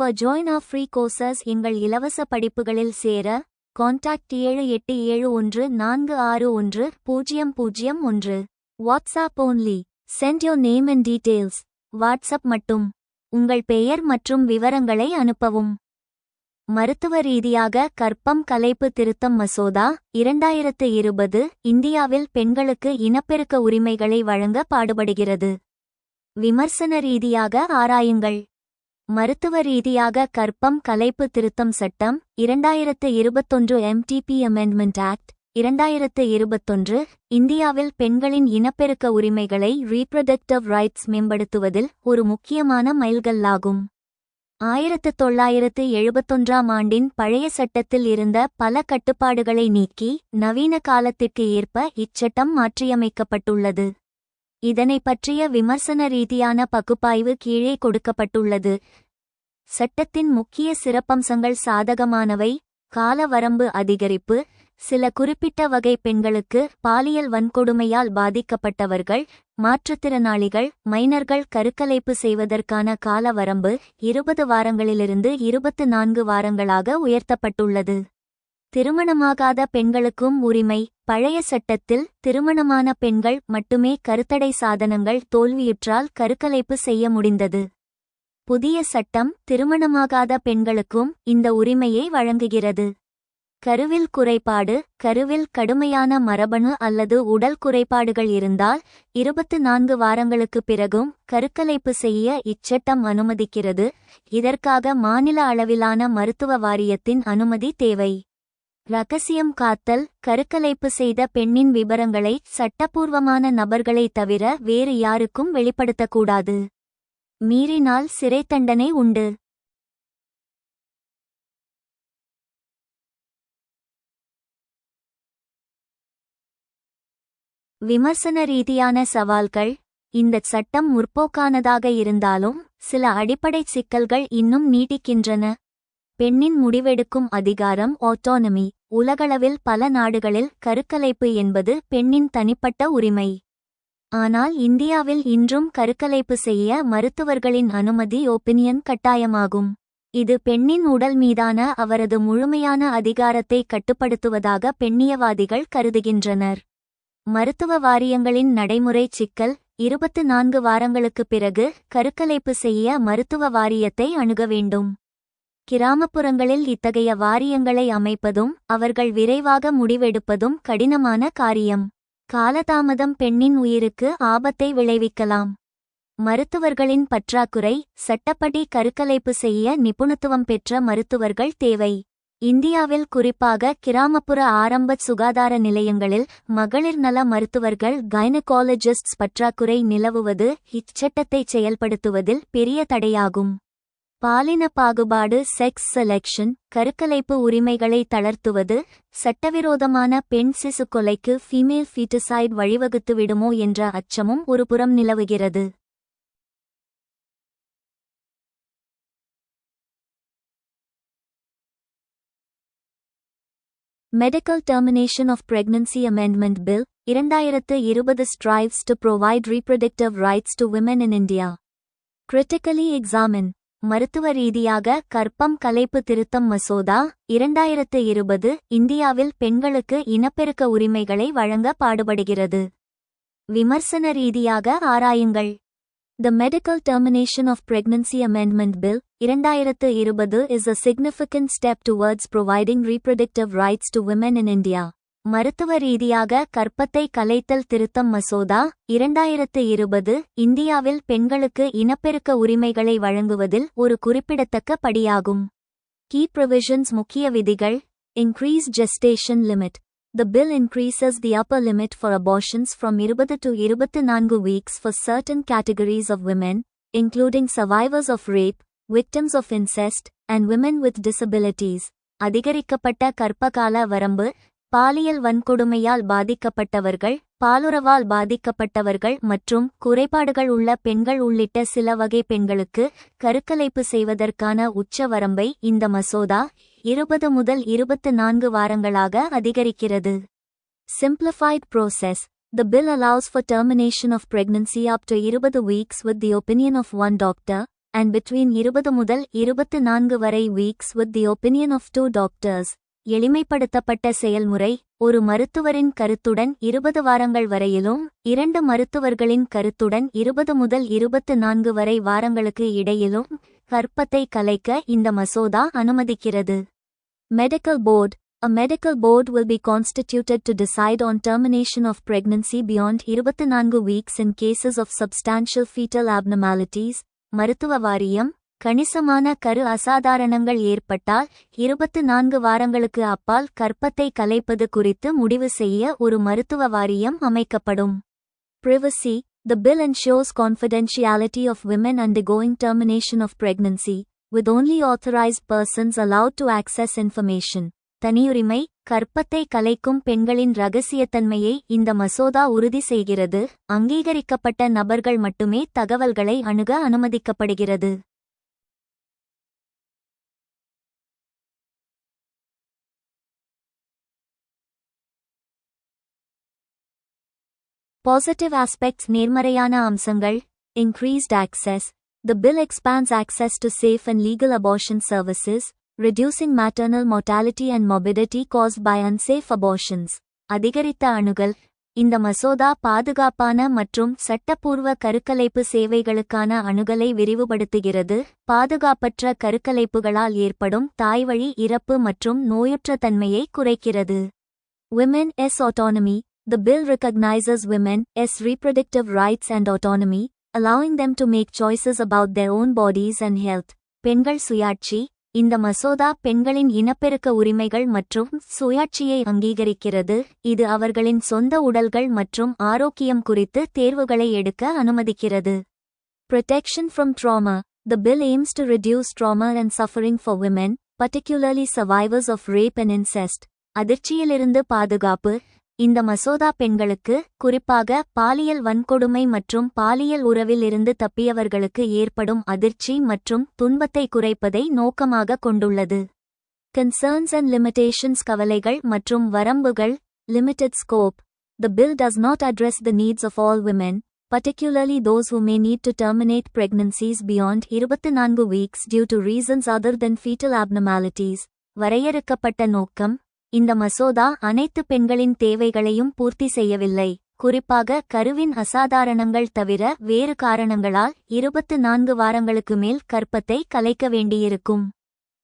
For join our free courses எங்கள் இலவச படிப்புகளில் சேர contact 7871461001. WhatsApp only. Send your name and details. WhatsApp மட்டும். உங்கள் பெயர் மற்றும் விவரங்களை அனுப்பவும். மருத்துவ ரீதியாக கர்ப்பம் கலைப்பு திருத்தம் மசோதா 2020 இந்தியாவில் பெண்களுக்கு இனப்பெருக்க உரிமைகளை வழங்க பாடுபடுகிறது. விமர்சன ரீதியாக ஆராயுங்கள். மருத்துவ ரீதியாக கர்ப்பம் கலைப்பு திருத்தம் சட்டம் 2021 MTP Amendment Act 2021 இந்தியாவில் பெண்களின் இனப்பெருக்க உரிமைகளை ரீப்ரொடக்டிவ் ரைட்ஸ் மேம்படுத்துவதில் ஒரு முக்கியமான மைல்கல்லாகும். 1971 ஆண்டின் பழைய சட்டத்தில் இருந்த பல கட்டுப்பாடுகளை நீக்கி நவீன காலத்திற்கு ஏற்ப இச்சட்டம் மாற்றியமைக்கப்பட்டுள்ளது. இதனை பற்றிய விமர்சன ரீதியான பகுப்பாய்வு கீழே கொடுக்கப்பட்டுள்ளது. சட்டத்தின் முக்கிய சிறப்பம்சங்கள் சாதகமானவை: கால வரம்பு அதிகரிப்பு, சில குறிப்பிட்ட வகை பெண்களுக்கு பாலியல் வன்கொடுமையால் பாதிக்கப்பட்டவர்கள், மாற்றுத்திறனாளிகள், மைனர்கள் கருக்கலைப்பு செய்வதற்கான கால வரம்பு 20 வாரங்களிலிருந்து 24 வாரங்களாக உயர்த்தப்பட்டுள்ளது. திருமணமாகாத பெண்களுக்கும் உரிமை: பழைய சட்டத்தில் திருமணமான பெண்கள் மட்டுமே கருத்தடை சாதனங்கள் தோல்வியுற்றால் கருக்கலைப்பு செய்ய முடிந்தது. புதிய சட்டம் திருமணமாகாத பெண்களுக்கும் இந்த உரிமையை வழங்குகிறது. கருவில் குறைபாடு: கருவில் கடுமையான மரபணு அல்லது உடல் குறைபாடுகள் இருந்தால் 24 வாரங்களுக்குப் பிறகும் கருக்கலைப்பு செய்ய இச்சட்டம் அனுமதிக்கிறது. இதற்காக மாநில அளவிலான மருத்துவ வாரியத்தின் அனுமதி தேவை. இரகசியம் காத்தல்: கருக்கலைப்பு செய்த பெண்ணின் விபரங்களை சட்டப்பூர்வமான நபர்களை தவிர வேறு யாருக்கும் வெளிப்படுத்தக்கூடாது. மீறினால் சிறை தண்டனை உண்டு. விமர்சன ரீதியான சவால்கள்: இந்த சட்டம் முற்போக்கானதாக இருந்தாலும் சில அடிப்படை சிக்கல்கள் இன்னும் நீடிக்கின்றன. பெண்ணின் முடிவெடுக்கும் அதிகாரம் ஆட்டோனமி: உலகளவில் பல நாடுகளில் கருக்கலைப்பு என்பது பெண்ணின் தனிப்பட்ட உரிமை. ஆனால் இந்தியாவில் இன்றும் கருக்கலைப்பு செய்ய மருத்துவர்களின் அனுமதி ஒபினியன் கட்டாயமாகும். இது பெண்ணின் உடல் மீதான அவரது முழுமையான அதிகாரத்தை கட்டுப்படுத்துவதாக பெண்ணியவாதிகள் கருதுகின்றனர். மருத்துவ வாரியங்களின் நடைமுறை சிக்கல்: 24 வாரங்களுக்குப் பிறகு கருக்கலைப்பு செய்ய மருத்துவ வாரியத்தை அணுக வேண்டும். கிராமப்புறங்களில் இத்தகைய வாரியங்களை அமைப்பதும் அவர்கள் விரைவாக முடிவெடுப்பதும் கடினமான காரியம். காலதாமதம் பெண்ணின் உயிருக்கு ஆபத்தை விளைவிக்கலாம். மருத்துவர்களின் பற்றாக்குறை: சட்டப்படி கருக்கலைப்பு செய்ய நிபுணத்துவம் பெற்ற மருத்துவர்கள் தேவை. இந்தியாவில் குறிப்பாக கிராமப்புற ஆரம்ப சுகாதார நிலையங்களில் மகளிர் நல மருத்துவர்கள் கைனகாலஜிஸ்ட்ஸ் பற்றாக்குறை நிலவுவது இச்சட்டத்தை செயல்படுத்துவதில் பெரிய தடையாகும். பாலின பாகுபாடு செக்ஸ் செலெக்ஷன்: கருக்கலைப்பு உரிமைகளை தளர்த்துவது சட்டவிரோதமான பெண் சிசு கொலைக்கு ஃபீமேல் ஃபீட்டிசைட் வழிவகுத்துவிடுமோ என்ற அச்சமும் ஒருபுறம் நிலவுகிறது. Medical Termination of Pregnancy Amendment Bill 2020 strives to provide reproductive rights to women in India. Critically examine. மருத்துவ ரீதியாக கர்ப்பம் கலைப்பு திருத்தம் மசோதா 2020 இந்தியாவில் பெண்களுக்கு இனப்பெருக்க உரிமைகளை வழங்க பாடுபடுகிறது. விமர்சன ரீதியாக ஆராயுங்கள். The Medical Termination of Pregnancy Amendment Bill 2020 is a significant step towards providing reproductive rights to women in India. மருத்துவ ரீதியாக கர்ப்பத்தை கலைத்தல் திருத்தம் மசோதா 2020 இந்தியாவில் பெண்களுக்கு இனப்பெருக்க உரிமைகளை வழங்குவதில் ஒரு குறிப்பிடத்தக்க படியாகும். Key provisions முக்கிய விதிகள்: Increase gestation limit. The bill increases the upper limit for abortions from 20 to 24 weeks for certain categories of women, including survivors of rape, victims of incest, and women with disabilities. அதிகரிக்கப்பட்ட கர்ப்பகால வரம்பு: பாலியல் வன்கொடுமையால் பாதிக்கப்பட்டவர்கள், பாலுறவால் பாதிக்கப்பட்டவர்கள் மற்றும் குறைபாடுகள் உள்ள பெண்கள் உள்ளிட்ட சில வகை பெண்களுக்கு கருக்கலைப்பு செய்வதற்கான உச்ச வரம்பை இந்த மசோதா 20 முதல் 24 வாரங்களாக அதிகரிக்கிறது. Simplified process. The bill allows for termination of pregnancy up to 20 weeks with the opinion of one doctor, and between 20 முதல் 24 வரை weeks with the opinion of 2 doctors. எளிமைப்படுத்தப்பட்ட செயல்முறை ஒரு மருத்துவரின் கருத்துடன் 20 வாரங்கள் வரையிலும் 2 மருத்துவர்களின் கருத்துடன் 20 முதல் 24 வரை வாரங்களுக்கு இடையிலும் கர்ப்பத்தை கலைக்க இந்த மசோதா அனுமதிக்கிறது. Medical Board. A medical board will be constituted to decide on termination of pregnancy beyond 24 weeks in cases of substantial fetal abnormalities. மருத்துவ வாரியம் கணிசமான கரு அசாதாரணங்கள் ஏற்பட்டால் 24 வாரங்களுக்கு அப்பால் கர்ப்பத்தை கலைப்பது குறித்து முடிவு செய்ய ஒரு மருத்துவ வாரியம் அமைக்கப்படும். Privacy. The bill ensures confidentiality of women undergoing termination of pregnancy, with only authorized persons allowed to access information. தனியுரிமை கர்ப்பத்தை கலைக்கும் பெண்களின் இரகசியத்தன்மையை இந்த மசோதா உறுதி செய்கிறது. அங்கீகரிக்கப்பட்ட நபர்கள் மட்டுமே தகவல்களை அணுக அனுமதிக்கப்படுகிறது. Positive aspects. நேர்மறையான அம்சங்கள். Increased access. The bill expands access to safe and legal abortion services, reducing maternal mortality and morbidity caused by unsafe abortions. அதிகரித்த அணுகல். இந்த மசோதா பாதுகாப்பான மற்றும் சட்டப்பூர்வ கருக்கலைப்பு சேவைகளுக்கான அணுகலை விரிவுபடுத்துகிறது. பாதுகாப்பற்ற கருக்கலைப்புகளால் ஏற்படும் தாய்வழி இறப்பு மற்றும் நோயுற்ற தன்மையை குறைக்கிறது. Women's autonomy. The bill recognizes women's reproductive rights and autonomy, allowing them to make choices about their own bodies and health. பெண்கள் சுயாட்சி. இந்த மசோதா பெண்களின் இனப்பெருக்க உரிமைகள் மற்றும் சுயாட்சியை அங்கீகரிக்கிறது. இது அவர்களின் சொந்த உடல்கள் மற்றும் ஆரோக்கியம் குறித்து தேர்வுகளை எடுக்க அனுமதிக்கிறது. Protection from trauma. The bill aims to reduce trauma and suffering for women, particularly survivors of rape and incest. அதிர்ச்சியிலிருந்து பாதுகாப்பு. இந்த மசோதா பெண்களுக்கு, குறிப்பாக பாலியல் வன்கொடுமை மற்றும் பாலியல் உறவில் இருந்து தப்பியவர்களுக்கு ஏற்படும் அதிர்ச்சி மற்றும் துன்பத்தை குறைப்பதை நோக்கமாக கொண்டுள்ளது. Concerns and limitations. கவலைகள் மற்றும் வரம்புகள். Limited scope. The bill does not address the needs of all women, particularly those who may need to terminate pregnancies beyond 24 weeks due to reasons other than fetal abnormalities. வரையறுக்கப்பட்ட நோக்கம். இந்த மசோதா அனைத்து பெண்களின் தேவைகளையும் பூர்த்தி செய்யவில்லை. குறிப்பாக கருவின் அசாதாரணங்கள் தவிர வேறு காரணங்களால் 24 வாரங்களுக்கு மேல் கர்ப்பத்தை கலைக்க வேண்டியிருக்கும்.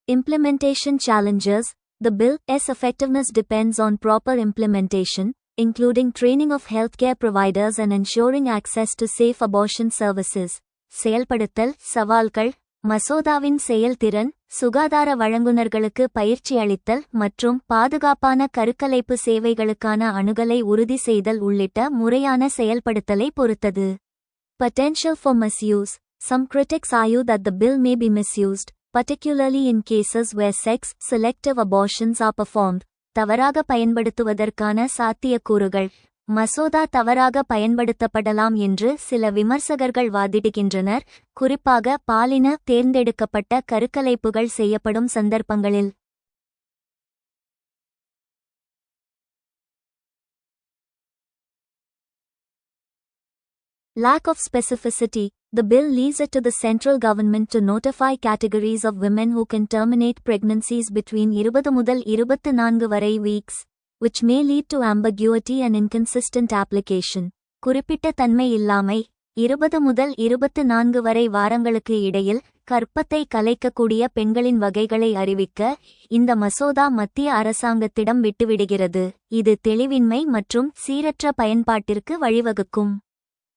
Implementation challenges. The bill's effectiveness depends on proper implementation, including training of healthcare providers and ensuring access to safe abortion services. செயல்படுத்தல் சவால்கள். மசோதாவின் செயல்திறன், சுகாதார வழங்குனர்களுக்கு பயிற்சி அளித்தல் மற்றும் பாதுகாப்பான கருக்கலைப்பு சேவைகளுக்கான அணுகலை உறுதி செய்தல் உள்ளிட்ட முறையான செயல்படுத்தலை பொறுத்தது. Potential for misuse. Some critics argue that the bill may be misused, particularly in cases where sex-selective abortions are performed. தவறாக பயன்படுத்துவதற்கான சாத்தியக்கூறுகள். மசோதா தவறாக பயன்படுத்தப்படலாம் என்று சில விமர்சகர்கள் வாதிடுகின்றனர், குறிப்பாக பாலின தேர்ந்தெடுக்கப்பட்ட கருக்கலைப்புகள் செய்யப்படும் சந்தர்ப்பங்களில். Lack of specificity. The bill leaves it to the central government to notify categories of women who can terminate pregnancies between 20 முதல் 24 வரை weeks, which may lead to ambiguity and inconsistent application. குறிப்பிட்ட தன்மை இல்லாமை. 20 முதல் 24 வரை வாரங்களுக்கு இடையில் கர்ப்பத்தை கலைக்கக்கூடிய பெண்களின் வகைகளை அறிவிக்க இந்த மசோதா மத்திய அரசாங்கத்திடம் விட்டுவிடுகிறது. இது தெளிவின்மை மற்றும் சீரற்ற பயன்பாட்டிற்கு வழிவகுக்கும்.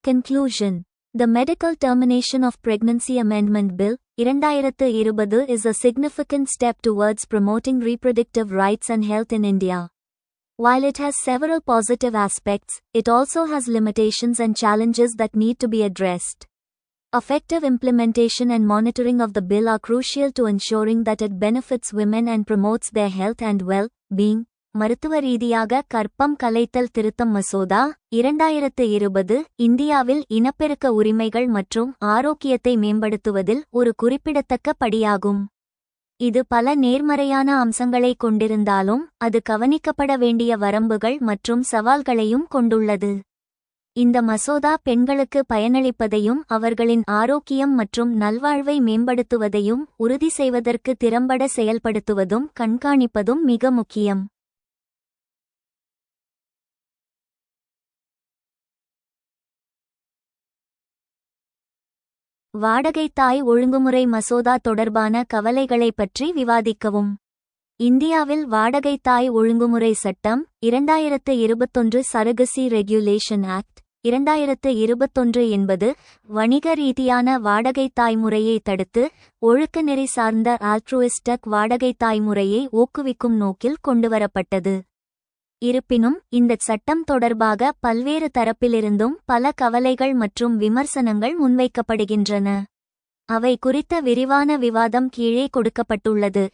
Conclusion. The Medical Termination of Pregnancy Amendment Bill, 2020 is a significant step towards promoting reproductive rights and health in India. While it has several positive aspects, it also has limitations and challenges that need to be addressed. Effective implementation and monitoring of the bill are crucial to ensuring that it benefits women and promotes their health and well-being. மருத்துவ ரீதியாக கர்ப்பம் கலைத்தல் திருத்தம் மசோதா 2020 இந்தியாவில் இனப்பெருக்க உரிமைகள் மற்றும் ஆரோக்கியத்தை மேம்படுத்துவதில் ஒரு குறிப்பிடத்தக்க படியாகும். இது பல நேர்மறையான அம்சங்களை கொண்டிருந்தாலும் அது கவனிக்கப்பட வேண்டிய வரம்புகள் மற்றும் சவால்களையும் கொண்டுள்ளது. இந்த மசோதா பெண்களுக்கு பயனளிப்பதையும் அவர்களின் ஆரோக்கியம் மற்றும் நல்வாழ்வை மேம்படுத்துவதையும் உறுதி செய்வதற்கு திறம்பட செயல்படுத்துவதும் கண்காணிப்பதும் மிக முக்கியம். வாடகை தாய் ஒழுங்குமுறை மசோதா தொடர்பான கவலைகளை பற்றி விவாதிக்கவும். இந்தியாவில் வாடகை தாய் ஒழுங்குமுறை சட்டம் 2021 சரகசி ரெகுலேஷன் ஆக்ட் 2021 என்பது வணிக ரீதியான வாடகை தாய் முறையை தடுத்து ஒழுக்கநெறி சார்ந்த ஆல்ட்ருயிஸ்டிக் வாடகை தாய் முறையை ஊக்குவிக்கும் நோக்கில் கொண்டுவரப்பட்டது. இருப்பினும் இந்த சட்டம் தொடர்பாக பல்வேறு தரப்பிலிருந்தும் பல கவலைகள் மற்றும் விமர்சனங்கள் முன்வைக்கப்படுகின்றன. அவை குறித்த விரிவான விவாதம் கீழே கொடுக்கப்பட்டுள்ளது.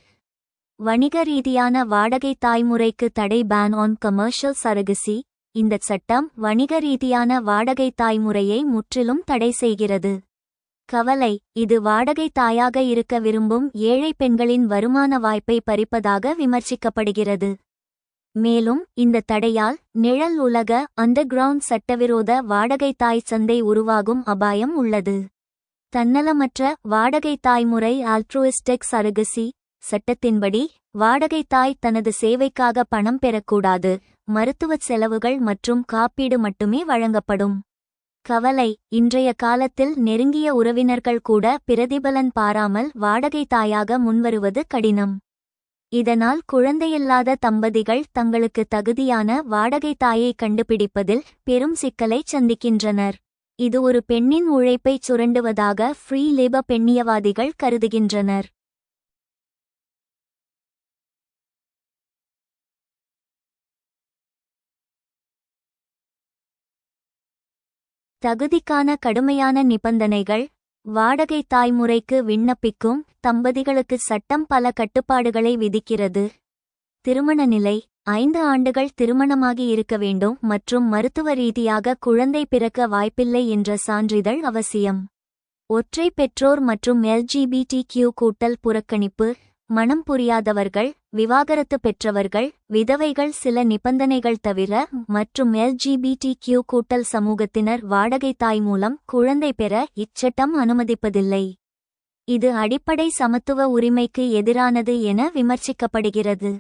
வணிக ரீதியான வாடகை தாய்முறைக்கு தடை பேன் ஆன் கமர்ஷியல் சரகசி. இந்த சட்டம் வணிக ரீதியான வாடகை தாய்முறையை முற்றிலும் தடை செய்கிறது. கவலை: இது வாடகை தாயாக இருக்க விரும்பும் ஏழை பெண்களின் வருமான வாய்ப்பை பறிப்பதாக விமர்சிக்கப்படுகிறது. மேலும் இந்த தடையால் நிழல் உலக அண்டர்கிரவுண்ட் சட்டவிரோத வாடகை தாய் சந்தை உருவாகும் அபாயம் உள்ளது. தன்னலமற்ற வாடகை தாய்முறை ஆல்ட்ருயிஸ்டிக் சரகசி சட்டத்தின்படி வாடகை தாய் தனது சேவைக்காக பணம் பெறக்கூடாது. மருத்துவ செலவுகள் மற்றும் காப்பீடு மட்டுமே வழங்கப்படும். கவலை: இன்றைய காலத்தில் நெருங்கிய உறவினர்கள் கூட பிரதிபலன் பாராமல் வாடகை தாயாக முன்வருவது கடினம். இதனால் குழந்தையில்லாத தம்பதிகள் தங்களுக்கு தகுதியான வாடகை தாயை கண்டுபிடிப்பதில் பெரும் சிக்கலை சந்திக்கின்றனர். இது ஒரு பெண்ணின் உழைப்பை சுரண்டுவதாக ஃப்ரீ லேபர் பெண்ணியவாதிகள் கருதுகின்றனர். தகுதிக்கான கடுமையான நிபந்தனைகள். வாடகை தாய்முறைக்கு விண்ணப்பிக்கும் தம்பதிகளுக்கு சட்டம் பல கட்டுப்பாடுகளை விதிக்கிறது. திருமண நிலை: 5 ஆண்டுகள் திருமணமாகி இருக்க வேண்டும் மற்றும் மருத்துவ ரீதியாக குழந்தை பிறக்க வாய்ப்பில்லை என்ற சான்றிதழ் அவசியம். ஒற்றை பெற்றோர் மற்றும் LGBTQ கூட்டல் புறக்கணிப்பு. மனம் புரியாதவர்கள், விவாகரத்து பெற்றவர்கள், விதவைகள் சில நிபந்தனைகள் தவிர மற்றும் LGBTQ கூட்டல் சமூகத்தினர் வாடகை தாய் மூலம் குழந்தை பெற இச்சட்டம் அனுமதிப்பதில்லை. இது அடிப்படை சமத்துவ உரிமைக்கு எதிரானது என விமர்சிக்கப்படுகிறது.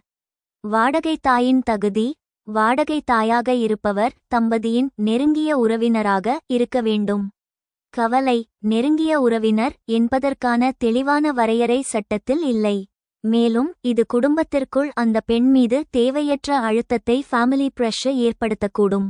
வாடகை தாயின் தகுதி: வாடகை தாயாக இருப்பவர் தம்பதியின் நெருங்கிய உறவினராக இருக்க வேண்டும். கவலை: நெருங்கிய உறவினர் என்பதற்கான தெளிவான வரையறை சட்டத்தில் இல்லை. மேலும் இது குடும்பத்திற்குள் அந்த பெண் மீது தேவையற்ற அழுத்தத்தை ஃபேமிலி பிரஷர் ஏற்படுத்தக்கூடும்.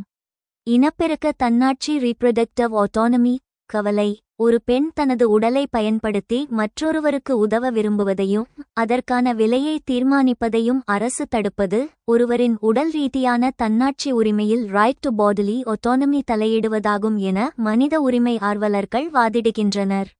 இனப்பெருக்க தன்னாட்சி ரீப்ரொடக்டிவ் ஆட்டோனமி. கவலை: ஒரு பெண் தனது உடலை பயன்படுத்தி மற்றொருவருக்கு உதவ விரும்புவதையும் அதற்கான விலையை தீர்மானிப்பதையும் அரசு தடுப்பது ஒருவரின் உடல் ரீதியான தன்னாட்சி உரிமையில் ரைட் டு பாடிலி ஆட்டோனமி தலையிடுவதாகும் என மனித உரிமை ஆர்வலர்கள் வாதிடுகின்றனர்.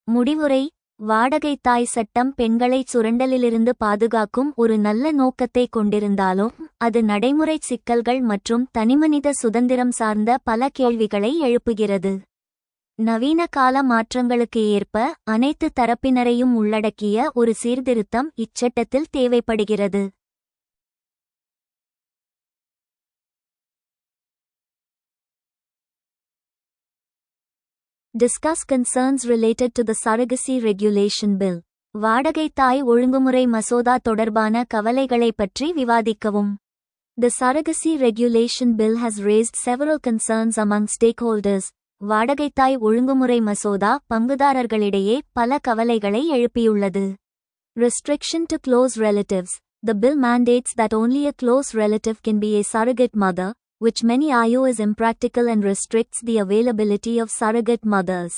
முடிவுரை: வாடகை தாய் சட்டம் பெண்களை சுரண்டலிலிருந்து பாதுகாக்கும் ஒரு நல்ல நோக்கத்தை கொண்டிருந்தாலும் அது நடைமுறை சிக்கல்கள் மற்றும் தனிமனித சுதந்திரம் சார்ந்த பல கேள்விகளை எழுப்புகிறது. நவீன கால மாற்றங்களுக்கு ஏற்ப அனைத்து தரப்பினரையும் உள்ளடக்கிய ஒரு சீர்திருத்தம் இச்சட்டத்தில் தேவைப்படுகிறது. Discuss concerns related to the Surrogacy Regulation Bill. வாடகை தாய் ஒழுங்குமுறை மசோதா தொடர்பான கவலைகளை பற்றி விவாதிக்கவும். The Surrogacy Regulation Bill has raised several concerns among stakeholders. வாடகை தாய் ஒழுங்குமுறை மசோதா பங்குதாரர்களிடையே பல கவலைகளை எழுப்பியுள்ளது. Restriction to close relatives. The bill mandates that only a close relative can be a surrogate mother, which many argue is impractical and restricts the availability of surrogate mothers.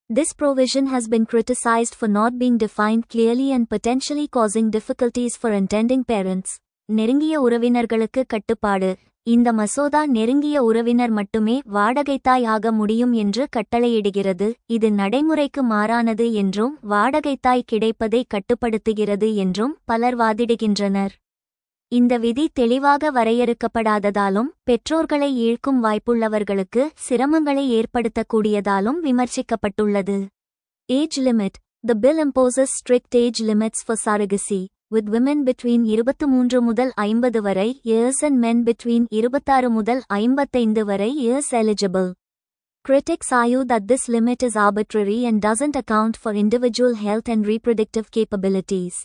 This provision has been criticized for not being defined clearly and potentially causing difficulties for intending parents. நெருங்கிய உறவினர்களுக்கு கட்டுப்பாடு. இந்த மசோதா நெருங்கிய உறவினர் மட்டுமே வாடகைத்தாய் ஆக முடியும் என்று கட்டளையிடுகிறது. இது நடைமுறைக்கு மாறானது என்றும் வாடகைத்தாய் கிடைப்பதை கட்டுப்படுத்துகிறது என்றும் பலர் வாதிடுகின்றனர். இந்த விதி தெளிவாக வரையறுக்கப்படாததாலும் பெற்றோர்களை ஈழ்க்கும் வாய்ப்புள்ளவர்களுக்கு சிரமங்களை ஏற்படுத்தக்கூடியதாலும் விமர்சிக்கப்பட்டுள்ளது. Age limit. The bill imposes strict age limits for surrogacy. with women between 23 முதல் 50 வரை years and men between 26 முதல் 55 வரை years eligible. Critics argue that this limit is arbitrary and doesn't account for individual health and reproductive capabilities.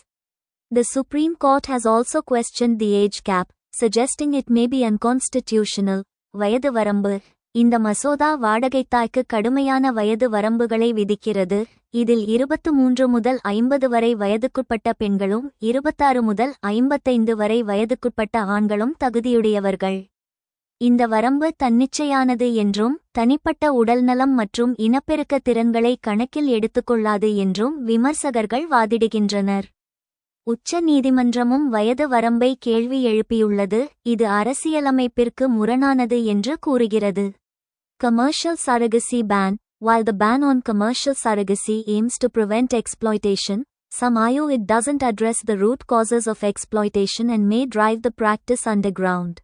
The Supreme Court has also questioned the age cap, suggesting it may be unconstitutional. வயது வரம்பு. இந்த மசோதா வாடகைத்தாய்க்கு கடுமையான வயது வரம்புகளை விதிக்கிறது. இதில் 23 முதல் 50 வரை வயதுக்குட்பட்ட பெண்களும் 26 முதல் 55 வரை வயதுக்குட்பட்ட ஆண்களும் தகுதியுடையவர்கள். இந்த வரம்பு தன்னிச்சையானது என்றும் தனிப்பட்ட உடல்நலம் மற்றும் இனப்பெருக்க திறன்களை கணக்கில் எடுத்துக்கொள்ளாது என்றும் விமர்சகர்கள் வாதிடுகின்றனர். உச்ச நீதிமன்றமும் வயது வரம்பை கேள்வி எழுப்பியுள்ளது. இது அரசியலமைப்பிற்கு முரணானது என்று கூறுகிறது. Commercial surrogacy ban. While the ban on commercial surrogacy aims to prevent exploitation, some argue it doesn't address the root causes of exploitation and may drive the practice underground.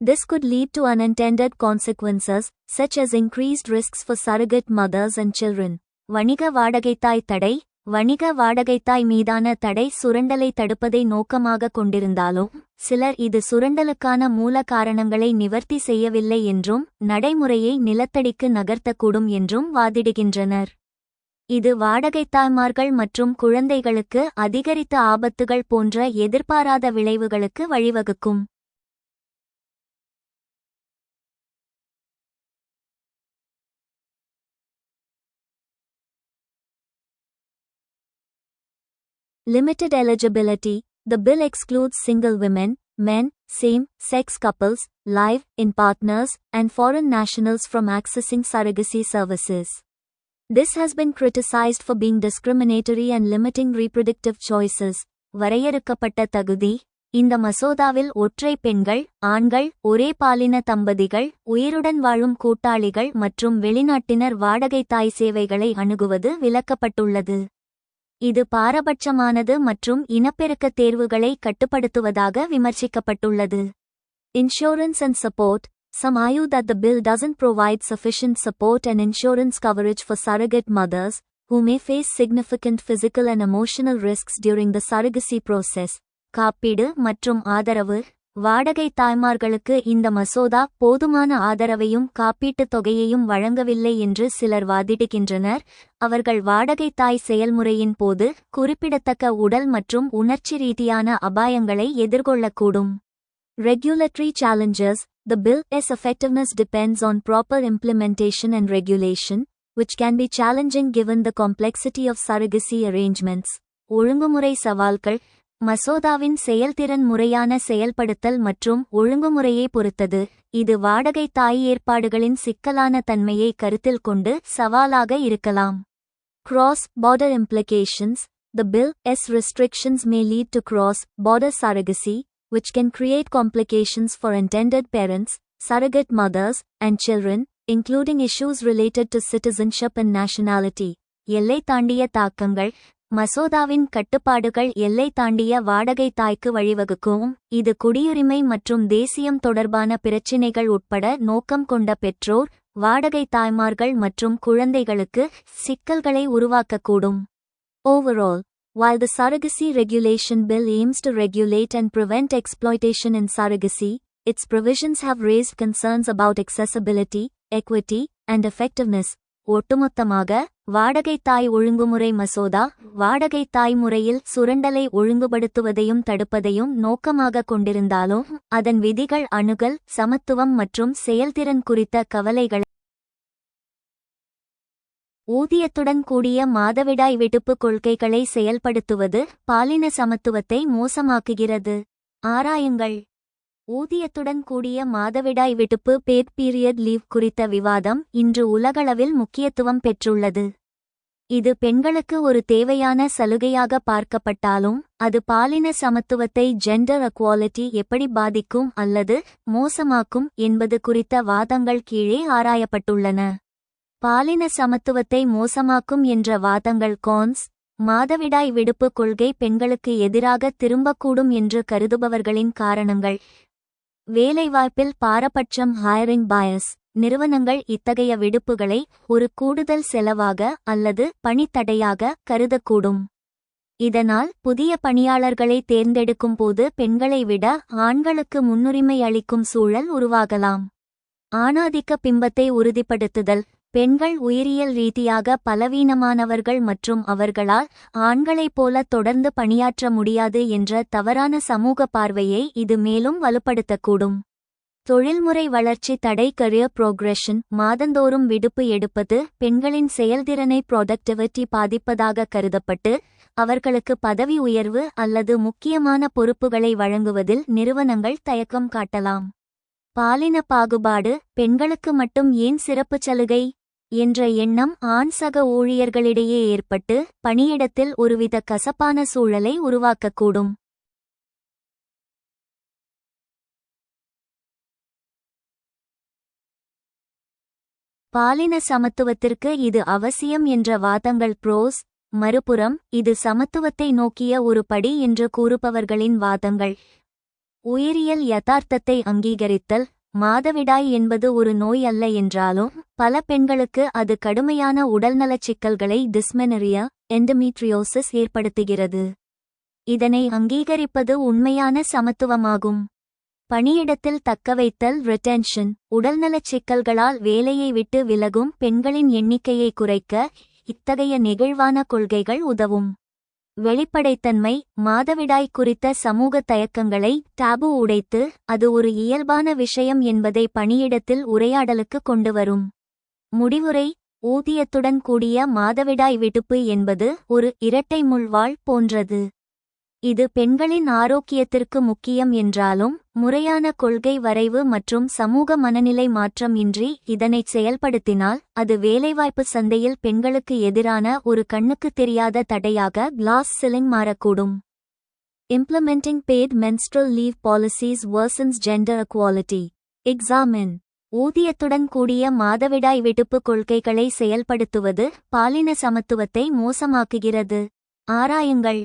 This could lead to unintended consequences, such as increased risks for surrogate mothers and children. வணிக வாடகைத்தாய் தடை. வணிக வாடகைத்தாய் மீதான தடை சுரண்டலை தடுப்பதை நோக்கமாக கொண்டிருந்தாலும் சிலர் இது சுரண்டலுக்கான மூல காரணங்களை நிவர்த்தி செய்யவில்லை என்றும் நடைமுறையை நிலத்தடிக்கு நகர்த்தக்கூடும் என்றும் வாதிடுகின்றனர். இது வாடகைத்தாய்மார்கள் மற்றும் குழந்தைகளுக்கு அதிகரித்த ஆபத்துகள் போன்ற எதிர்பாராத விளைவுகளுக்கு வழிவகுக்கும். Limited eligibility. The bill excludes single women, men, same-sex couples, live-in partners, and foreign nationals from accessing surrogacy services. This has been criticized for being discriminatory and limiting reproductive choices. வரையறுக்கப்பட்ட தகுதி. இந்த மசோதாவில் ஒற்றை பெண்கள், ஆண்கள், ஒரே பாலின தம்பதிகள், உயிருடன் வாழும் கூட்டாளிகள் மற்றும் வெளிநாட்டினர் வாடகைத்தாய் சேவைகளை அணுகுவது விலக்கப்பட்டுள்ளது. இது பாரபட்சமானது மற்றும் இனப்பெருக்க தேர்வுகளை கட்டுப்படுத்துவதாக விமர்சிக்கப்பட்டுள்ளது. Insurance and support. Some argue that the bill doesn't provide sufficient support and insurance coverage for surrogate mothers, who may face significant physical and emotional risks during the surrogacy process. காப்பீடு மற்றும் ஆதரவு. வாடகை தாய்மார்களுக்கு இந்த மசோதா போதுமான ஆதரவையும் காப்பீட்டுத் தொகையையும் வழங்கவில்லை என்று சிலர் வாதிடுகின்றனர். அவர்கள் வாடகை தாய் செயல்முறையின் போது குறிப்பிடத்தக்க உடல் மற்றும் உணர்ச்சி ரீதியான அபாயங்களை எதிர்கொள்ளக்கூடும். Regulatory challenges. The bill's effectiveness depends on proper implementation and regulation, which can be challenging given the complexity of surrogacy arrangements. ஒழுங்குமுறை சவால்கள். மசோதாவின் செயல்திறன் முறையான செயல்படுத்தல் மற்றும் ஒழுங்குமுறையை பொறுத்தது. இது வாடகை தாய் ஏற்பாடுகளின் சிக்கலான தன்மையை கருத்தில் கொண்டு சவாலாக இருக்கலாம். Cross-border implications. The bill's restrictions may lead to cross-border surrogacy, which can create complications for intended parents, surrogate mothers, and children, including issues related to citizenship and nationality. எல்லை தாண்டிய தாக்கங்கள். மசோதாவின் கட்டுப்பாடுகள் எல்லை தாண்டிய வாடகை தாய்க்கு வழிவகுக்கும். இது குடியுரிமை மற்றும் தேசியம் தொடர்பான பிரச்சினைகள் உட்பட நோக்கம் கொண்ட பெற்றோர், வாடகை தாய்மார்கள் மற்றும் குழந்தைகளுக்கு சிக்கல்களை உருவாக்கக்கூடும். Overall, while the surrogacy regulation bill aims to regulate and prevent exploitation in surrogacy, its provisions have raised concerns about accessibility, equity, and effectiveness. ஒட்டுமொத்தமாக வாடகை தாய் ஒழுங்குமுறை மசோதா வாடகை தாய் முறையில் சுரண்டலை ஒழுங்குபடுத்துவதையும் தடுப்பதையும் நோக்கமாக கொண்டிருந்தாலும் அதன் விதிகள் அணுகல், சமத்துவம் மற்றும் செயல்திறன் குறித்த கவலைகள். ஊதியத்துடன் கூடிய மாதவிடாய் விடுப்பு கொள்கைகளை செயல்படுத்துவது பாலின சமத்துவத்தை மோசமாக்குகிறது. ஆராயுங்கள். ஊதியத்துடன் கூடிய மாதவிடாய் விடுப்பு பேட் பீரியட் லீவ் குறித்த விவாதம் இன்று உலகளவில் முக்கியத்துவம் பெற்றுள்ளது. இது பெண்களுக்கு ஒரு தேவையான சலுகையாக பார்க்கப்பட்டாலும் அது பாலின சமத்துவத்தை ஜெண்டர் எக்வாலிட்டி எப்படி பாதிக்கும் அல்லது மோசமாக்கும் என்பது குறித்த வாதங்கள் கீழே ஆராயப்பட்டுள்ளன. பாலின சமத்துவத்தை மோசமாக்கும் என்ற வாதங்கள் கான்ஸ். மாதவிடாய் விடுப்பு கொள்கை பெண்களுக்கு எதிராக திரும்பக்கூடும் என்று கருதுபவர்களின் காரணங்கள். வேலைவாய்ப்பில் பாரபட்சம் ஹையரிங் பயஸ். நிறுவனங்கள் இத்தகைய விடுப்புகளை ஒரு கூடுதல் செலவாக அல்லது பணித்தடையாக கருதக்கூடும். இதனால் புதிய பணியாளர்களை தேர்ந்தெடுக்கும் போது பெண்களை விட ஆண்களுக்கு முன்னுரிமை அளிக்கும் சூழல் உருவாகலாம். ஆணாதிக்க பிம்பத்தை உறுதிப்படுத்துதல். பெண்கள் உயிரியல் ரீதியாக பலவீனமானவர்கள் மற்றும் அவர்களால் ஆண்களைப் போல தொடர்ந்து பணியாற்ற முடியாது என்ற தவறான சமூக பார்வையை இது மேலும் வலுப்படுத்தக்கூடும். தொழில்முறை வளர்ச்சி தடை. Career progression. மாதந்தோறும் விடுப்பு எடுப்பது பெண்களின் செயல்திறனை ப்ரொடக்டிவிட்டி பாதிப்பதாக கருதப்பட்டு அவர்களுக்கு பதவி உயர்வு அல்லது முக்கியமான பொறுப்புகளை வழங்குவதில் நிறுவனங்கள் தயக்கம் காட்டலாம். பாலின பாகுபாடு. பெண்களுக்கு மட்டும் ஏன் சிறப்புச் சலுகை என்ற எண்ணம் ஆண் சக ஊழியர்களிடையே ஏற்பட்டு பணியிடத்தில் ஒருவித கசப்பான சூழலை உருவாக்கக்கூடும். பாலின சமத்துவத்திற்கு இது அவசியம் என்ற வாதங்கள் ப்ரோஸ். மறுபுறம் இது சமத்துவத்தை நோக்கிய ஒரு படி என்று கூறுபவர்களின் வாதங்கள். உயிரியல் யதார்த்தத்தை அங்கீகரித்தல். மாதவிடாய் என்பது ஒரு நோய் அல்ல என்றாலும் பல பெண்களுக்கு அது கடுமையான உடல்நலச் சிக்கல்களை டிஸ்மெனரியா எண்டோமெட்ரியோசிஸ் ஏற்படுத்துகிறது. இதனை அங்கீகரிப்பது உண்மையான சமத்துவமாகும். பணியிடத்தில் தக்கவைத்தல் ரிட்டென்ஷன். உடல்நலச் சிக்கல்களால் வேலையை விட்டு விலகும் பெண்களின் எண்ணிக்கையை குறைக்க இத்தகைய நெகிழ்வான கொள்கைகள் உதவும். வெளிப்படைத்தன்மை. மாதவிடாய் குறித்த சமூக தயக்கங்களை டாபு உடைத்து அது ஒரு இயல்பான விஷயம் என்பதை பணியிடத்தில் உரையாடலுக்கு கொண்டுவரும். முடிவுரை. ஊதியத்துடன் கூடிய மாதவிடாய் விடுப்பு என்பது ஒரு இரட்டை முள்வாள் போன்றது. இது பெண்களின் ஆரோக்கியத்திற்கு முக்கியம் என்றாலும் முறையான கொள்கை வரைவு மற்றும் சமூக மனநிலை மாற்றம் இன்றி இதனைச் செயல்படுத்தினால் அது வேலைவாய்ப்பு சந்தையில் பெண்களுக்கு எதிரான ஒரு கண்ணுக்கு தெரியாத தடையாக கிளாஸ் சிலிங் மாறக்கூடும். Implementing paid menstrual leave policies worsens gender equality. Examine. ஊதியத்துடன் கூடிய மாதவிடாய் விடுப்பு கொள்கைகளை செயல்படுத்துவது பாலின சமத்துவத்தை மோசமாக்குகிறது. ஆராயுங்கள்.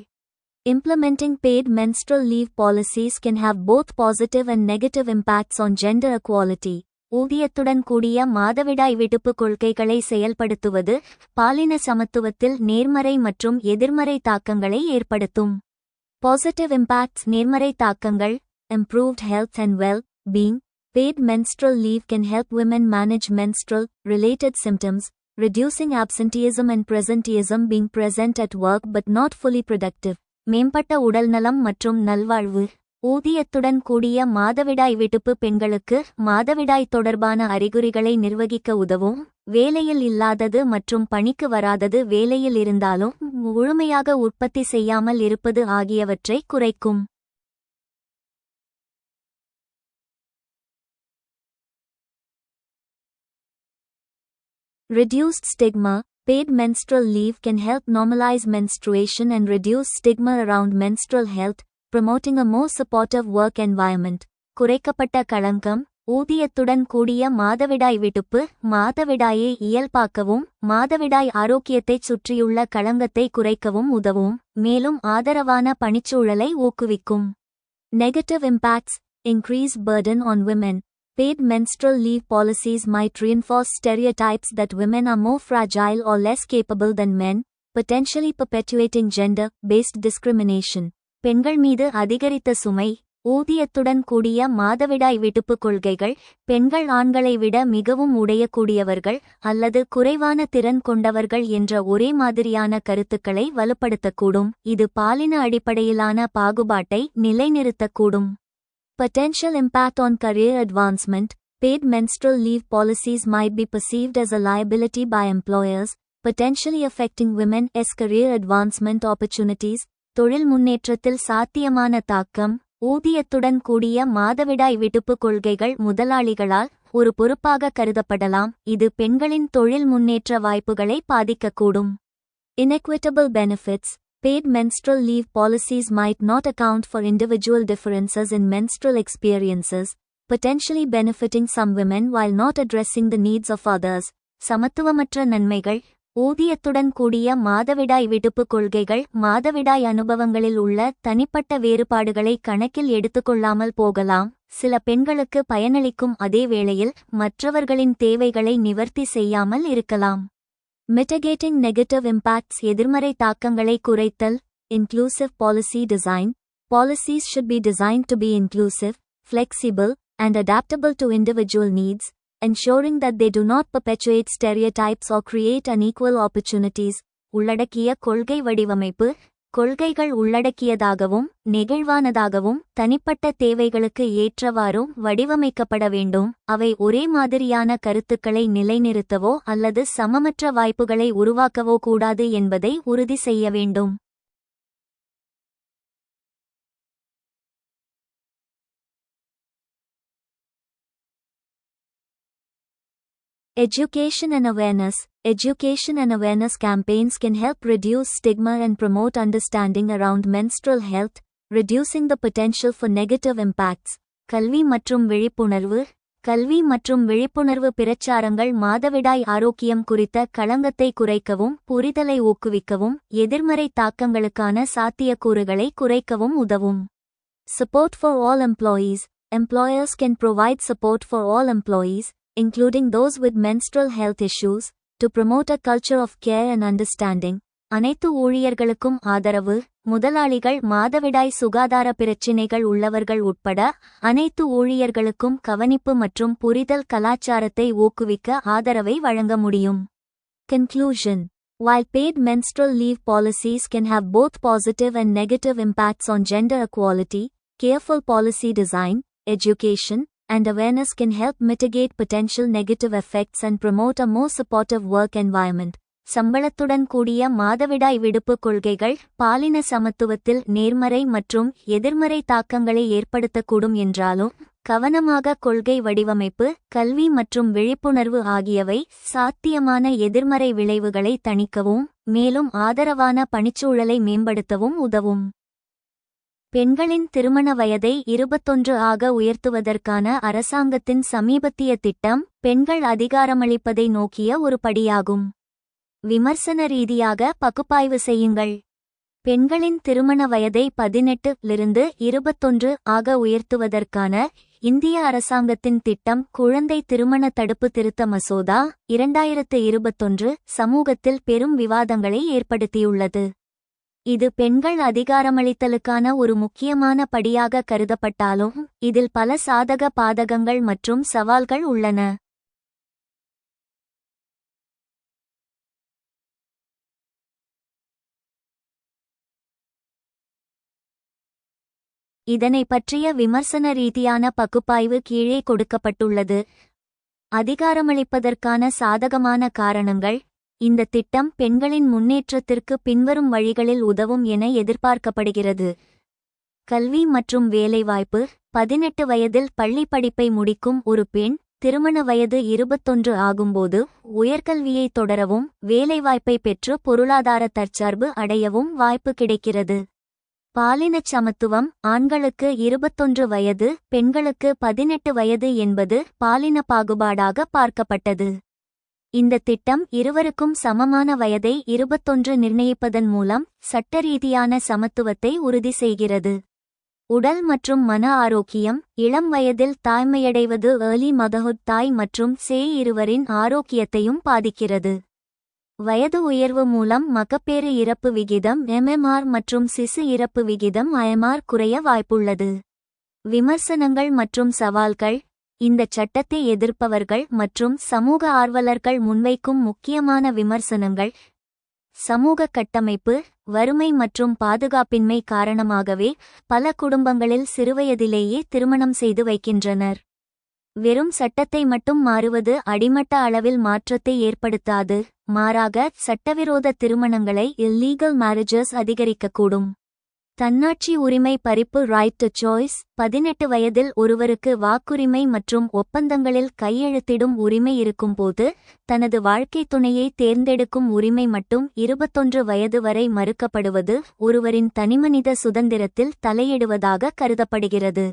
Implementing paid menstrual leave policies can have both positive and negative impacts on gender equality. ஊதியத்துடன் கூடிய மாதவிடாய் விடுப்பு கொள்கைகளை செயல்படுத்துவது பாலின சமத்துவத்தில் நேர்மறை மற்றும் எதிர்மறை தாக்கங்களை ஏற்படுத்தும். Positive impacts. நேர்மறை தாக்கங்கள். Improved health and well-being. Paid menstrual leave can help women manage menstrual-related symptoms, reducing absenteeism and presenteeism, being present at work but not fully productive. மேம்பட்ட உடல்நலம் மற்றும் நல்வாழ்வு. ஊதியத்துடன் கூடிய மாதவிடாய் விடுப்பு பெண்களுக்கு மாதவிடாய் தொடர்பான அறிகுறிகளை நிர்வகிக்க உதவும். வேலையில் இல்லாதது மற்றும் பணிக்கு வராதது, வேலையில் இருந்தாலும் முழுமையாக உற்பத்தி செய்யாமல் இருப்பது ஆகியவற்றை குறைக்கும். Reduced stigma. Paid menstrual leave can help normalize menstruation and reduce stigma around menstrual health, promoting a more supportive work environment. குறைக்கப்பட்ட களங்கம். ஊதியத்துடன் கூடிய மாதவிடாய் விடுப்பு மாதவிடாயை இயல்பாக்கவும் மாதவிடாய் ஆரோக்கியத்தைச் சுற்றியுள்ள களங்கத்தை குறைக்கவும் உதவும், மேலும் ஆதரவான பணிச்சூழலை ஊக்குவிக்கும். Negative impacts. Increased burden on women. Paid menstrual leave policies might reinforce stereotypes that women are more fragile or less capable than men, potentially perpetuating gender-based discrimination. பெண்கள் மீது அதிகரித்த சுமை. ஊதியத்துடன் கூடிய மாதவிடாய் விடுப்பு கொள்கைகள் பெண்கள் ஆண்களை விட மிகவும் உடையக்கூடியவர்கள் அல்லது குறைவான திறன் கொண்டவர்கள் என்ற ஒரே மாதிரியான கருத்துக்களை வலுப்படுத்தக்கூடும். இது பாலின அடிப்படையிலான பாகுபாட்டை நிலைநிறுத்தக்கூடும். Potential impact on career advancement. Paid menstrual leave policies might be perceived as a liability by employers, potentially affecting women's career advancement opportunities. தொழில் முன்னேற்றத்தில் சாத்தியமான தாக்கம். ஊதியத்துடன் கூடிய மாதவிடாய் விடுப்பு கொள்கைகள் முதலாளிகளால் ஒரு பொறுப்பாக கருதப்படலாம், இது பெண்களின் தொழில் முன்னேற்ற வாய்ப்புகளை பாதிக்கக்கூடும். Inequitable benefits. Paid menstrual leave policies might not account for individual differences in menstrual experiences, potentially benefiting some women while not addressing the needs of others. சமத்துவமற்ற நன்மைகள். ஊதியத்துடன் கூடிய மாதவிடாய் விடுப்பு கொள்கைகள் மாதவிடாய் அனுபவங்களில் உள்ள தனிப்பட்ட வேறுபாடுகளை கணக்கில் எடுத்துக்கொள்ளாமல் போகலாம், சில பெண்களுக்கு பயனளிக்கும் அதே வேளையில் மற்றவர்களின் தேவைகளை நிவர்த்தி செய்யாமல் இருக்கலாம். Mitigating negative impacts. எதிர்மறை தாக்கங்களை குறைத்தல். Inclusive policy design. Policies should be designed to be inclusive, flexible, and adaptable to individual needs, ensuring that they do not perpetuate stereotypes or create unequal opportunities. உள்ளடக்கிய கொள்கை வடிவமைப்பு. கொள்கைகள் உள்ளடக்கியதாகவும் நெகிழ்வானதாகவும் தனிப்பட்ட தேவைகளுக்கு ஏற்றவாறும் வடிவமைக்கப்பட வேண்டும். அவை ஒரே மாதிரியான கருத்துக்களை நிலைநிறுத்தவோ அல்லது சமமற்ற வாய்ப்புகளை உருவாக்கவோ கூடாது என்பதை உறுதி செய்ய வேண்டும். Education and awareness. Education and awareness campaigns can help reduce stigma and promote understanding around menstrual health, reducing the potential for negative impacts. கல்வி மற்றும் விழிப்புணர்வு. கல்வி மற்றும் விழிப்புணர்வு பிரச்சாரங்கள் மாதவிடாய் ஆரோக்கியம் குறித்த களங்கத்தை குறைக்கவும் புரிதலை ஊக்குவிக்கவும் எதிர்மறை தாக்கங்களுக்கான சாத்தியக்கூறுகளை குறைக்கவும் உதவும். Support for all employees. Employers can provide support for all employees, including those with menstrual health issues, to promote a culture of care and understanding. அனைத்து ஊழியர்களுக்கும் ஆதரவு. முதலாளிகள் மாதவிடாய் சுகாதார பிரச்சினைகள் உள்ளவர்கள் உட்பட அனைத்து ஊழியர்களுக்கும் கவனிப்பு மற்றும் புரிதல் கலாச்சாரத்தை ஊக்குவிக்க ஆதரவை வழங்க முடியும். Conclusion. While paid menstrual leave policies can have both positive and negative impacts on gender equality, careful policy design, education, and awareness can help mitigate potential negative effects and promote a more supportive work environment. சம்பளத்துடன் கூடிய மாதவிடாய் விடுப்பு கொள்கைகள் பாலின சமத்துவத்தில் நேர்மறை மற்றும் எதிர்மறை தாக்கங்களை ஏற்படுத்தக்கூடும் என்றாலும் கவனமாக கொள்கை வடிவமைப்பு, கல்வி மற்றும் விழிப்புணர்வு ஆகியவை சாத்தியமான எதிர்மறை விளைவுகளை தணிக்கவும் மேலும் ஆதரவான பணிச்சூழலை மேம்படுத்தவும் உதவும். பெண்களின் திருமண வயதை 21 ஆக உயர்த்துவதற்கான அரசாங்கத்தின் சமீபத்திய திட்டம் பெண்கள் அதிகாரமளிப்பதை நோக்கிய ஒரு படியாகும். விமர்சன ரீதியாக பகுப்பாய்வு செய்யுங்கள். பெண்களின் திருமண வயதை 18 21 ஆக உயர்த்துவதற்கான இந்திய அரசாங்கத்தின் திட்டம் குழந்தை திருமண தடுப்பு திருத்த மசோதா 2021 சமூகத்தில் பெரும் விவாதங்களை ஏற்படுத்தியுள்ளது. இது பெண்கள் அதிகாரமளித்தலுக்கான ஒரு முக்கியமான படியாக கருதப்பட்டாலும் இதில் பல சாதக பாதகங்கள் மற்றும் சவால்கள் உள்ளன. இதனை பற்றிய விமர்சன ரீதியான பகுப்பாய்வு கீழே கொடுக்கப்பட்டுள்ளது. அதிகாரமளிப்பதற்கான சாதகமான காரணங்கள். இந்த திட்டம் பெண்களின் முன்னேற்றத்திற்கு பின்வரும் வழிகளில் உதவும் என எதிர்பார்க்கப்படுகிறது. கல்வி மற்றும் வேலைவாய்ப்பு. 18 வயதில் பள்ளி படிப்பை முடிக்கும் ஒரு பெண் திருமண வயது 21 ஆகும்போது உயர்கல்வியை தொடரவும் வேலைவாய்ப்பை பெற்று பொருளாதார தற்சார்பு அடையவும் வாய்ப்பு கிடைக்கிறது. பாலினச் சமத்துவம். ஆண்களுக்கு 21 வயது பெண்களுக்கு 18 வயது என்பது பாலின பாகுபாடாக பார்க்கப்பட்டது. இந்த திட்டம் இருவருக்கும் சமமான வயதை 21 நிர்ணயிப்பதன் மூலம் சட்டரீதியான சமத்துவத்தை உறுதி செய்கிறது. உடல் மற்றும் மன ஆரோக்கியம். இளம் வயதில் தாய்மையடைவது ஏர்லி மதர்ஹுட் தாய் மற்றும் சேய் இருவரின் ஆரோக்கியத்தையும் பாதிக்கிறது. வயது உயர்வு மூலம் மகப்பேறு இறப்பு விகிதம் MMR மற்றும் சிசு இறப்பு விகிதம் IMR குறைய வாய்ப்புள்ளது. விமர்சனங்கள் மற்றும் சவால்கள். இந்த சட்டத்தை எதிர்ப்பவர்கள் மற்றும் சமூக ஆர்வலர்கள் முன்வைக்கும் முக்கியமான விமர்சனங்கள். சமூக கட்டமைப்பு. வறுமை மற்றும் பாதுகாப்பின்மை காரணமாகவே பல குடும்பங்களில் சிறுவயதிலேயே திருமணம் செய்து வைக்கின்றனர். வெறும் சட்டத்தை மட்டும் மாறுவது அடிமட்ட அளவில் மாற்றத்தை ஏற்படுத்தாது. மாறாக சட்டவிரோத திருமணங்களை இல்லீகல் மேரேஜஸ் அதிகரிக்கக்கூடும். தன்னாட்சி உரிமை பறிப்பு. Right to choice. 18 வயதில் ஒருவருக்கு வாக்குரிமை மற்றும் ஒப்பந்தங்களில் கையெழுத்திடும் உரிமை இருக்கும்போது தனது வாழ்க்கை துணையை தேர்ந்தெடுக்கும் உரிமை மட்டும் 21 வயது வரை மறுக்கப்படுவது ஒருவரின் தனிமனித சுதந்திரத்தில் தலையிடுவதாக கருதப்படுகிறது.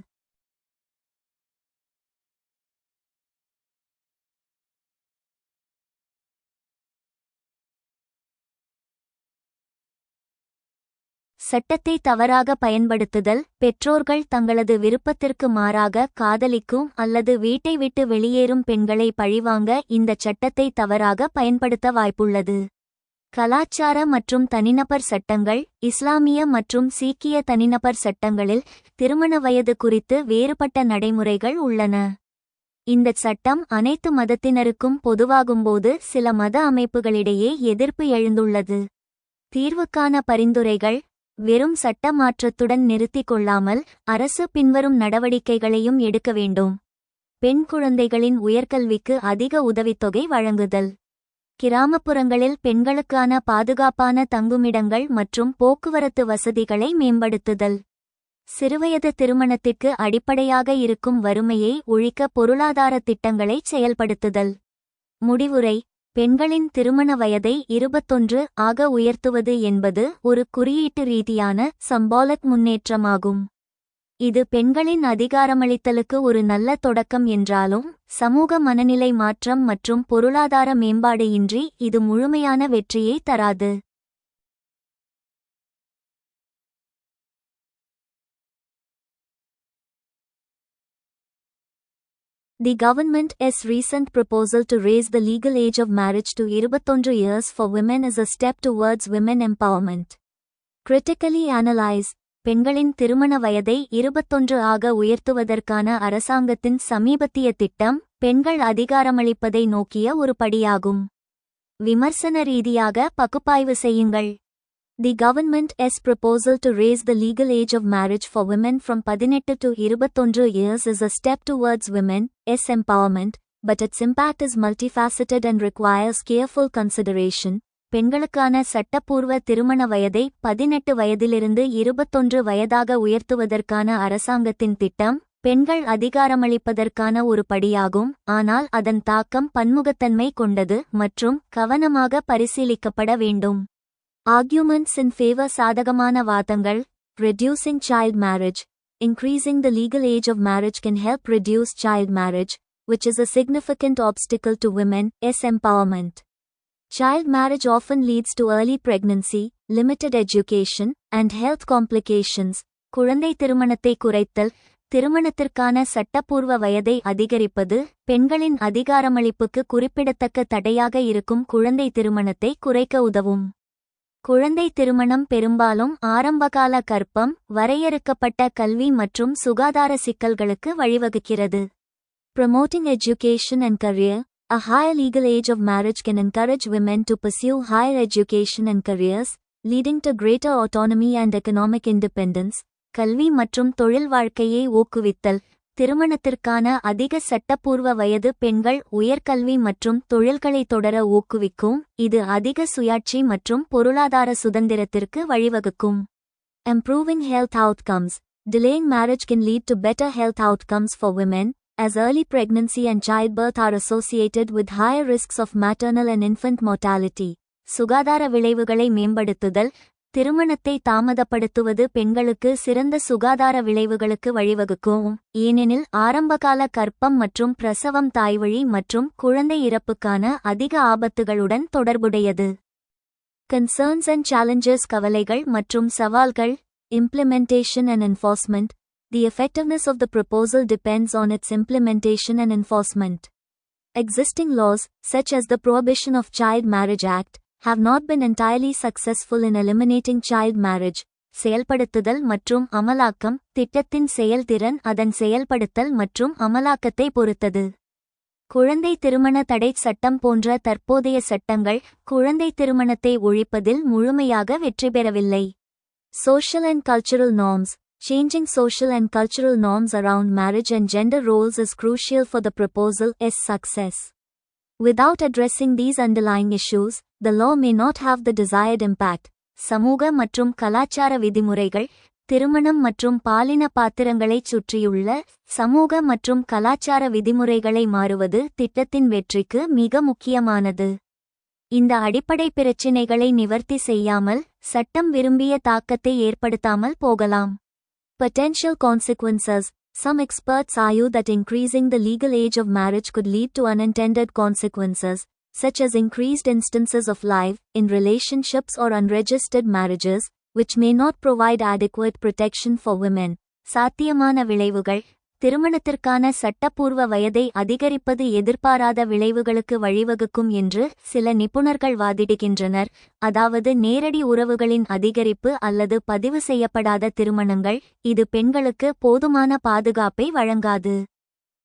சட்டத்தை தவறாக பயன்படுத்துதல். பெற்றோர்கள் தங்களது விருப்பத்திற்கு மாறாக காதலிக்கும் அல்லது வீட்டை விட்டு வெளியேறும் பெண்களை பழிவாங்க இந்த சட்டத்தை தவறாக பயன்படுத்த வாய்ப்புள்ளது. கலாச்சார மற்றும் தனிநபர் சட்டங்கள். இஸ்லாமிய மற்றும் சீக்கிய தனிநபர் சட்டங்களில் திருமண வயது குறித்து வேறுபட்ட நடைமுறைகள் உள்ளன. இந்தச் சட்டம் அனைத்து மதத்தினருக்கும் பொதுவாகும்போது சில மத அமைப்புகளிடையே எதிர்ப்பு எழுந்துள்ளது. தீர்வுக்கான பரிந்துரைகள். வெறும் சட்ட மாற்றத்துடன் நிறுத்திக் கொள்ளாமல் அரசு பின்வரும் நடவடிக்கைகளையும் எடுக்க வேண்டும். பெண் குழந்தைகளின் உயர்கல்விக்கு அதிக உதவித்தொகை வழங்குதல். கிராமப்புறங்களில் பெண்களுக்கான பாதுகாப்பான தங்குமிடங்கள் மற்றும் போக்குவரத்து வசதிகளை மேம்படுத்துதல். சிறுவயது திருமணத்திற்கு அடிப்படையாக இருக்கும் வறுமையை ஒழிக்க பொருளாதார திட்டங்களை செயல்படுத்துதல். முடிவுரை. பெண்களின் திருமண வயதை 21 ஆக உயர்த்துவது என்பது ஒரு குறியீட்டு ரீதியான சம்பாலிக் முன்னேற்றமாகும். இது பெண்களின் அதிகாரமளித்தலுக்கு ஒரு நல்ல தொடக்கம் என்றாலும் சமூக மனநிலை மாற்றம் மற்றும் பொருளாதார மேம்பாடு இன்றி இது முழுமையான வெற்றியை தராது. The government's recent proposal to raise the legal age of marriage to 21 years for women is a step towards women empowerment. Critically analyze. பெண்களின் திருமண வயதை 21 ஆக உயர்த்துவதற்கான அரசாங்கத்தின் சமீபத்திய திட்டம் பெண்கள் அதிகாரமளிப்பதை நோக்கிய ஒரு படியாகும். விமர்சன ரீதியாக பகுப்பாய்வு செய்யுங்கள். The government's proposal to raise the legal age of marriage for women from 18 to 21 years is a step towards women's empowerment, but its impact is multifaceted and requires careful consideration. பெண்களுக்கான சட்டப்பூர்வ திருமண வயதை 18 வயதிலிருந்து 21 வயதாக உயர்த்துவதற்கான அரசாங்கத்தின் திட்டம் பெண்கள் அதிகாரமளிப்பதற்கான ஒரு படியாகும், ஆனால் அதன் தாக்கம் பன்முகத்தன்மை கொண்டது மற்றும் கவனமாக பரிசீலிக்கப்பட வேண்டும். Arguments in favor. சாதகமான வாதங்கள். Reducing child marriage. Increasing the legal age of marriage can help reduce child marriage, which is a significant obstacle to women's empowerment. Child marriage often leads to early pregnancy, limited education, and health complications. குழந்தை திருமணத்தை குறைத்தல். திருமணத்திற்கான சட்டப்பூர்வ வயதை அதிகரிப்பது பெண்களின் அதிகாரமளிப்புக்கு குறிப்பிடத்தக்க தடையாக இருக்கும் குழந்தை திருமணத்தை குறைக்க உதவும். குழந்தை திருமணம் பெரும்பாலும் ஆரம்பகால கர்ப்பம், வரையறுக்கப்பட்ட கல்வி மற்றும் சுகாதார சிக்கல்களுக்கு வழிவகுக்கிறது. Promoting education and career. A higher legal age of marriage can encourage women to pursue higher education and careers, leading to greater autonomy and economic independence. கல்வி மற்றும் தொழில் வாழ்க்கையை ஊக்குவித்தல். திருமணத்திற்கான அதிக சட்டப்பூர்வ வயது பெண்கள் உயர்கல்வி மற்றும் தொழில்களை தொடர ஊக்குவிக்கும், இது அதிக சுயாட்சி மற்றும் பொருளாதார சுதந்திரத்திற்கு வழிவகுக்கும். Improving health outcomes. Delaying marriage can lead to better health outcomes for women, as early pregnancy and childbirth are associated with higher risks of maternal and infant mortality. சுகாதார விளைவுகளை மேம்படுத்துதல். திருமணத்தை தாமதப்படுத்துவது பெண்களுக்கு சிறந்த சுகாதார விளைவுகளுக்கு வழிவகுக்கும், ஏனெனில் ஆரம்பகால கர்ப்பம் மற்றும் பிரசவம் தாய்வழி மற்றும் குழந்தை இறப்புக்கான அதிக ஆபத்துகளுடன் தொடர்புடையது. Concerns and challenges. கவலைகள் மற்றும் சவால்கள். Implementation and enforcement. The effectiveness of the proposal depends on its implementation and enforcement. Existing laws, such as the Prohibition of Child Marriage Act, have not been entirely successful in eliminating child marriage. செயல்படுத்துதல் மற்றும் அமலாக்கம். திட்டத்தின் செயல்திறன் அதன் செயல்படுத்தல் மற்றும் அமலாக்கத்தை பொறுத்தது. குழந்தை திருமண தடைச் சட்டம் போன்ற தற்போதைய சட்டங்கள் குழந்தை திருமணத்தை ஒழிப்பதில் முழுமையாக வெற்றி பெறவில்லை. Social and cultural norms. Changing social and cultural norms around marriage and gender roles is crucial for the proposal's success. Without addressing these underlying issues, the law may not have the desired impact. சமூக மற்றும் கலாச்சார விதிமுறைகள். திருமணம் மற்றும் பாலின பாத்திரங்களைச் சுற்றியுள்ள சமூக மற்றும் கலாச்சார விதிமுறைகளை மாறுவது திட்டத்தின் வெற்றிக்கு மிக முக்கியமானது. இந்த அடிப்படை பிரச்சினைகளை நிவர்த்தி செய்யாமல் சட்டம் விரும்பிய தாக்கத்தை ஏற்படுத்தாமல் போகலாம். Potential consequences. Some experts argue that increasing the legal age of marriage could lead to unintended consequences, such as increased instances of live-in relationships or unregistered marriages, which may not provide adequate protection for women. சாத்தியமான விளைவுகள். திருமணத்திற்கான சட்டப்பூர்வ வயதை அதிகரிப்பது எதிர்பாராத விளைவுகளுக்கு வழிவகுக்கும் என்று சில நிபுணர்கள் வாதிடுகின்றனர். அதாவது நேரடி உறவுகளின் அதிகரிப்பு அல்லது பதிவு செய்யப்படாத திருமணங்கள். இது பெண்களுக்கு போதுமான பாதுகாப்பை வழங்காது.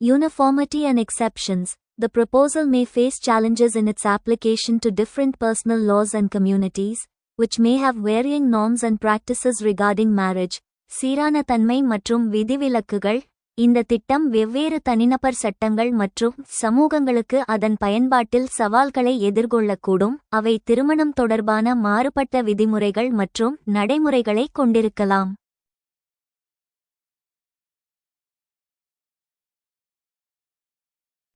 Uniformity and exceptions. The proposal may face challenges in its application to different personal laws and communities, which may have varying norms and practices regarding marriage. சீரான தன்மை மற்றும் விதிவிலக்குகள். இந்த திட்டம் வெவ்வேறு தனிநபர் சட்டங்கள் மற்றும் சமூகங்களுக்கு அதன் பயன்பாட்டில் சவால்களை எதிர்கொள்ளக்கூடும். அவை திருமணம் தொடர்பான மாறுபட்ட விதிமுறைகள் மற்றும் நடைமுறைகளை கொண்டிருக்கலாம்.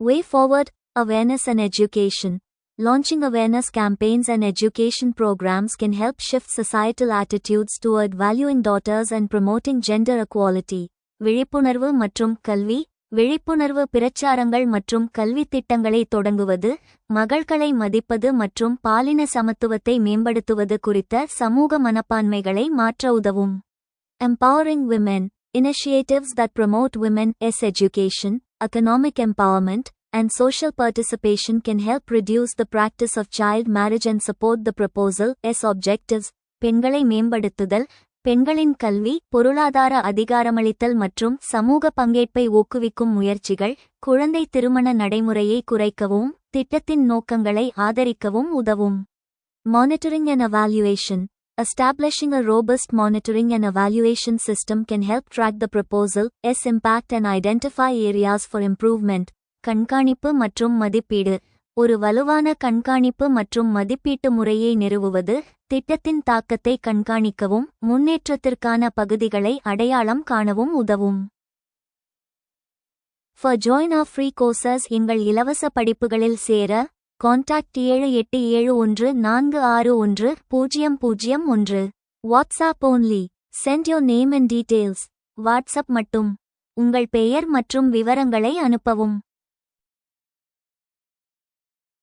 Way forward: awareness and education. Launching awareness campaigns and education programs can help shift societal attitudes toward valuing daughters and promoting gender equality. விழிப்புணர்வு மற்றும் கல்வி. விழிப்புணர்வு பிரச்சாரங்கள் மற்றும் கல்வி திட்டங்களை தொடங்குவது, மகள்களை மதிப்பது மற்றும் பாலின சமத்துவத்தை மேம்படுத்துவது குறித்த சமூக மனப்பான்மைகளை மாற்ற உதவும். Empowering women. Initiatives that promote women's education, economic empowerment, and social participation can help reduce the practice of child marriage and support the proposal's objectives. பெண்களை மேம்படுத்துதல். பெண்களின் கல்வி, பொருளாதார அதிகாரமளித்தல் மற்றும் சமூக பங்கேற்பை ஊக்குவிக்கும் முயற்சிகள் குழந்தை திருமண நடைமுறையை குறைக்கவும் திட்டத்தின் நோக்கங்களை ஆதரிக்கவும் உதவும். Monitoring and evaluation. Establishing a robust monitoring and evaluation system can help track the proposal's impact and identify areas for improvement. கண்காணிப்பு மற்றும் மதிப்பீடு. ஒரு வலுவான கண்காணிப்பு மற்றும் மதிப்பீட்டு முறையை நிறுவுவது திட்டத்தின் தாக்கத்தை கண்காணிக்கவும் முன்னேற்றத்திற்கான பகுதிகளை அடையாளம் காணவும் உதவும். For join our free courses, எங்கள் இலவச படிப்புகளில் சேர contact 7871461001. WhatsApp only. Send your name and details. WhatsApp மட்டும். உங்கள் பெயர் மற்றும் விவரங்களை அனுப்பவும்.